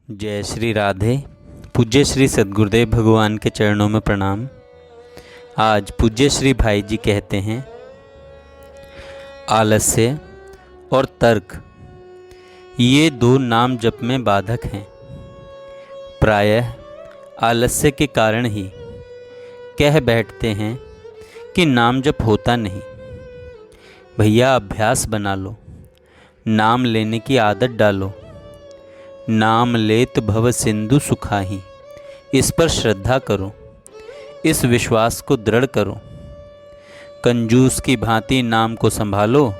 जय श्री राधे। पूज्य श्री सद्गुरुदेव भगवान के चरणों में प्रणाम। आज पूज्य श्री भाई जी कहते हैं, आलस्य और तर्क ये दो नाम जप में बाधक हैं। प्रायः आलस्य के कारण ही कह बैठते हैं कि नाम जप होता नहीं। भैया अभ्यास बना लो, नाम लेने की आदत डालो। नाम लेत भव सिंधु सुखाही, इस पर श्रद्धा करो, इस विश्वास को दृढ़ करो। कंजूस की भांति नाम को संभालो।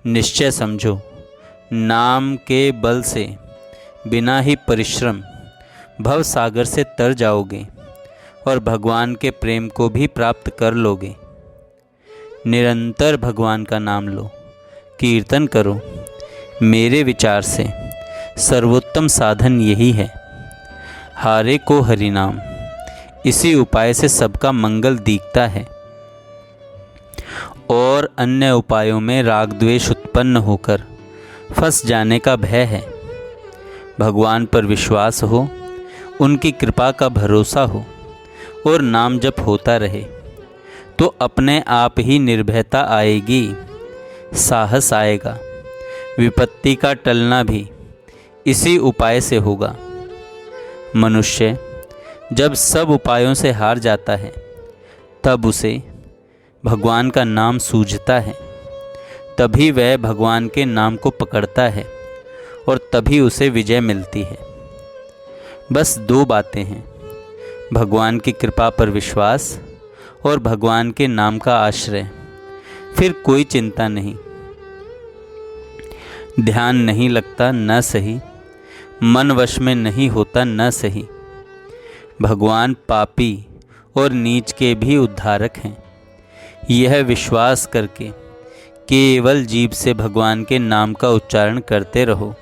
निश्चय समझो, नाम के बल से बिना ही परिश्रम भव सागर से तर जाओगे और भगवान के प्रेम को भी प्राप्त कर लोगे। निरंतर भगवान का नाम लो, कीर्तन करो। मेरे विचार से सर्वोत्तम साधन यही है। हारे को हरि नाम, इसी उपाय से सबका मंगल दिखता है और अन्य उपायों में राग द्वेष उत्पन्न होकर फंस जाने का भय है। भगवान पर विश्वास हो, उनकी कृपा का भरोसा हो और नाम जप होता रहे तो अपने आप ही निर्भयता आएगी, साहस आएगा। विपत्ति का टलना भी इसी उपाय से होगा। मनुष्य जब सब उपायों से हार जाता है तब उसे भगवान का नाम सूझता है, तभी वह भगवान के नाम को पकड़ता है और तभी उसे विजय मिलती है। बस दो बातें हैं, भगवान की कृपा पर विश्वास और भगवान के नाम का आश्रय। फिर कोई चिंता नहीं। ध्यान नहीं लगता न सही, मन वश में नहीं होता न सही। भगवान पापी और नीच के भी उद्धारक हैं। यह विश्वास करके केवल जीभ से भगवान के नाम का उच्चारण करते रहो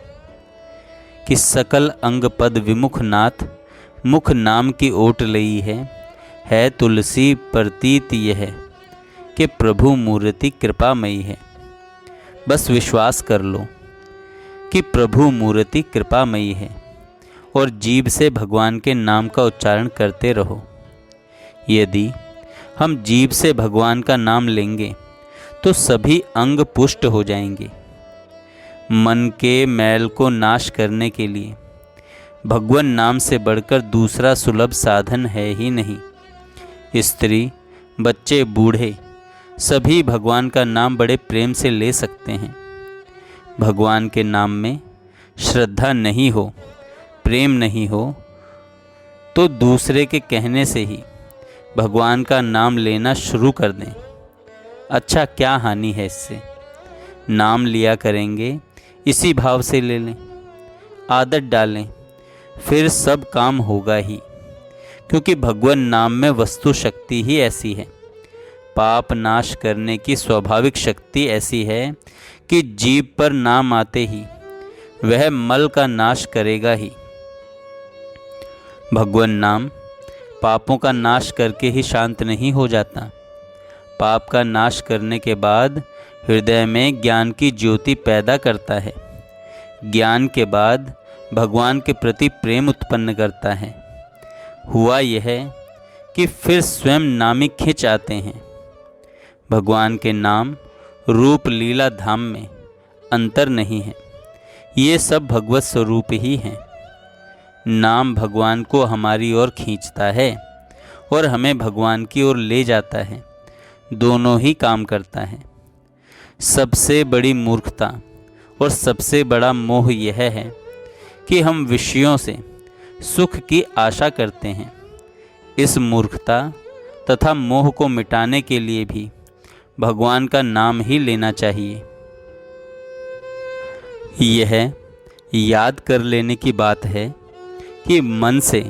कि सकल अंग पद विमुख नाथ मुख नाम की ओट लई है तुलसी प्रतीत यह कि प्रभु मूर्ति कृपामयी है। बस विश्वास कर लो कि प्रभु मूर्ति कृपामयी है और जीभ से भगवान के नाम का उच्चारण करते रहो। यदि हम जीभ से भगवान का नाम लेंगे तो सभी अंग पुष्ट हो जाएंगे। मन के मैल को नाश करने के लिए भगवान नाम से बढ़कर दूसरा सुलभ साधन है ही नहीं। स्त्री, बच्चे, बूढ़े सभी भगवान का नाम बड़े प्रेम से ले सकते हैं। भगवान के नाम में श्रद्धा नहीं हो, प्रेम नहीं हो तो दूसरे के कहने से ही भगवान का नाम लेना शुरू कर दें। अच्छा, क्या हानि है इससे? नाम लिया करेंगे, इसी भाव से ले लें, आदत डालें, फिर सब काम होगा ही। क्योंकि भगवान नाम में वस्तु शक्ति ही ऐसी है, पाप नाश करने की स्वाभाविक शक्ति ऐसी है कि जीभ पर नाम आते ही वह मल का नाश करेगा ही। भगवान नाम पापों का नाश करके ही शांत नहीं हो जाता। पाप का नाश करने के बाद हृदय में ज्ञान की ज्योति पैदा करता है। ज्ञान के बाद भगवान के प्रति प्रेम उत्पन्न करता है। हुआ यह कि फिर स्वयं नामी खिंच आते हैं। भगवान के नाम रूप लीला धाम में अंतर नहीं है, ये सब भगवत स्वरूप ही हैं। नाम भगवान को हमारी ओर खींचता है और हमें भगवान की ओर ले जाता है। दोनों ही काम करता है। सबसे बड़ी मूर्खता और सबसे बड़ा मोह यह है कि हम विषयों से सुख की आशा करते हैं। इस मूर्खता तथा मोह को मिटाने के लिए भी भगवान का नाम ही लेना चाहिए। यह याद कर लेने की बात है कि मन से,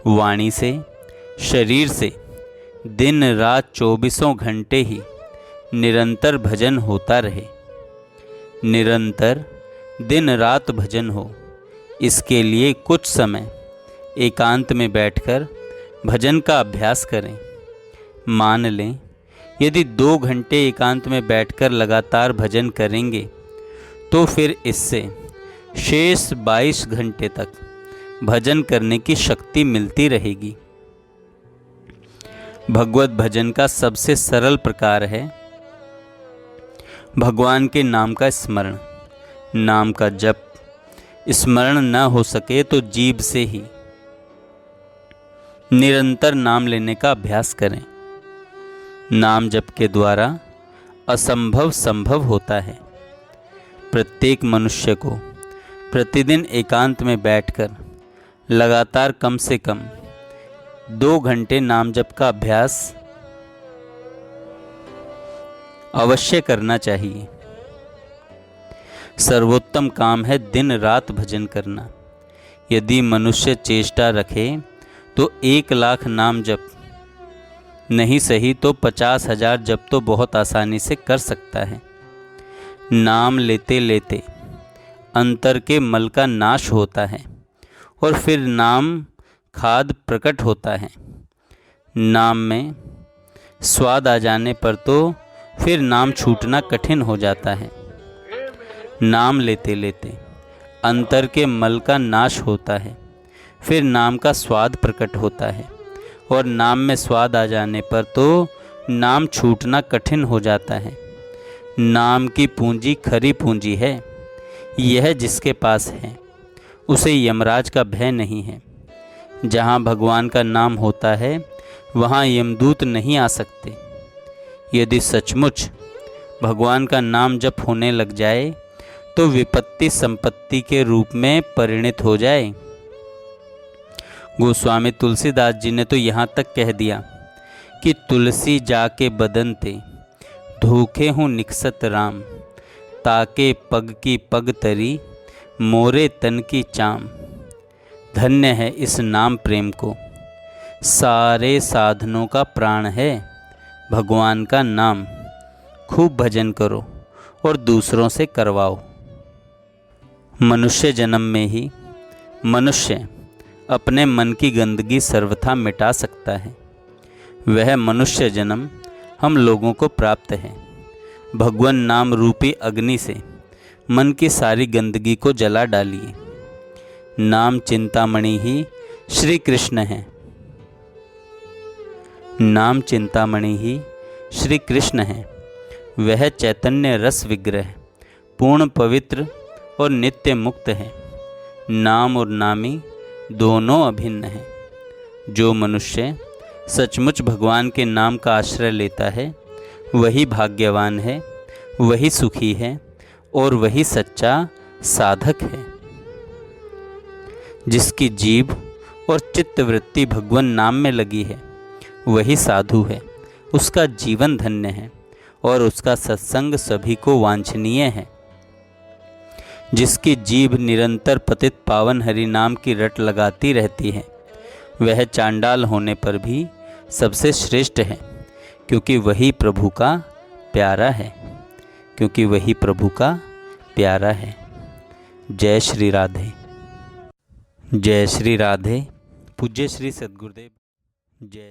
वाणी से, शरीर से दिन रात 24 घंटे ही निरंतर भजन होता रहे। निरंतर दिन रात भजन हो, इसके लिए कुछ समय एकांत में बैठकर भजन का अभ्यास करें। मान लें यदि 2 घंटे एकांत में बैठकर लगातार भजन करेंगे तो फिर इससे शेष 22 घंटे तक भजन करने की शक्ति मिलती रहेगी। भगवत भजन का सबसे सरल प्रकार है भगवान के नाम का स्मरण। नाम का जप स्मरण न हो सके तो जीभ से ही निरंतर नाम लेने का अभ्यास करें। नाम जप के द्वारा असंभव संभव होता है। प्रत्येक मनुष्य को प्रतिदिन एकांत में बैठकर लगातार कम से कम 2 घंटे नाम जप का अभ्यास अवश्य करना चाहिए। सर्वोत्तम काम है दिन रात भजन करना। यदि मनुष्य चेष्टा रखे तो 1 लाख नाम जप नहीं सही तो 50,000 जप तो बहुत आसानी से कर सकता है। नाम लेते लेते अंतर के मल का नाश होता है और फिर नाम खाद प्रकट होता है। नाम में स्वाद आ जाने पर तो फिर नाम छूटना कठिन हो जाता है। नाम लेते लेते अंतर के मल का नाश होता है, फिर नाम का स्वाद प्रकट होता है और नाम में स्वाद आ जाने पर तो नाम छूटना कठिन हो जाता है। नाम की पूंजी खरी पूंजी है। यह जिसके पास है उसे यमराज का भय नहीं है। जहाँ भगवान का नाम होता है वहाँ यमदूत नहीं आ सकते। यदि सचमुच भगवान का नाम जप होने लग जाए तो विपत्ति संपत्ति के रूप में परिणित हो जाए। गोस्वामी तुलसीदास जी ने तो यहाँ तक कह दिया कि तुलसी जाके बदन ते धोखे हूँ निकसत राम, ताके पग की पग तरी मोरे तन की चाम। धन्य है इस नाम प्रेम को, सारे साधनों का प्राण है भगवान का नाम। खूब भजन करो और दूसरों से करवाओ। मनुष्य जन्म में ही मनुष्य अपने मन की गंदगी सर्वथा मिटा सकता है। वह मनुष्य जन्म हम लोगों को प्राप्त है। भगवान नाम रूपी अग्नि से मन की सारी गंदगी को जला डालिए। नाम चिंतामणि ही श्री कृष्ण है। नाम चिंतामणि ही श्री कृष्ण है। वह चैतन्य रस विग्रह पूर्ण पवित्र और नित्य मुक्त है। नाम और नामी दोनों अभिन्न हैं। जो मनुष्य सचमुच भगवान के नाम का आश्रय लेता है वही भाग्यवान है, वही सुखी है और वही सच्चा साधक है। जिसकी जीभ और चित्तवृत्ति भगवान नाम में लगी है वही साधु है। उसका जीवन धन्य है और उसका सत्संग सभी को वांछनीय है। जिसकी जीभ निरंतर पतित पावन हरि नाम की रट लगाती रहती है वह चांडाल होने पर भी सबसे श्रेष्ठ है, क्योंकि वही प्रभु का प्यारा है। क्योंकि वही प्रभु का प्यारा है। जय श्री राधे। जय श्री राधे। पूज्य श्री सद्गुरुदेव। जय।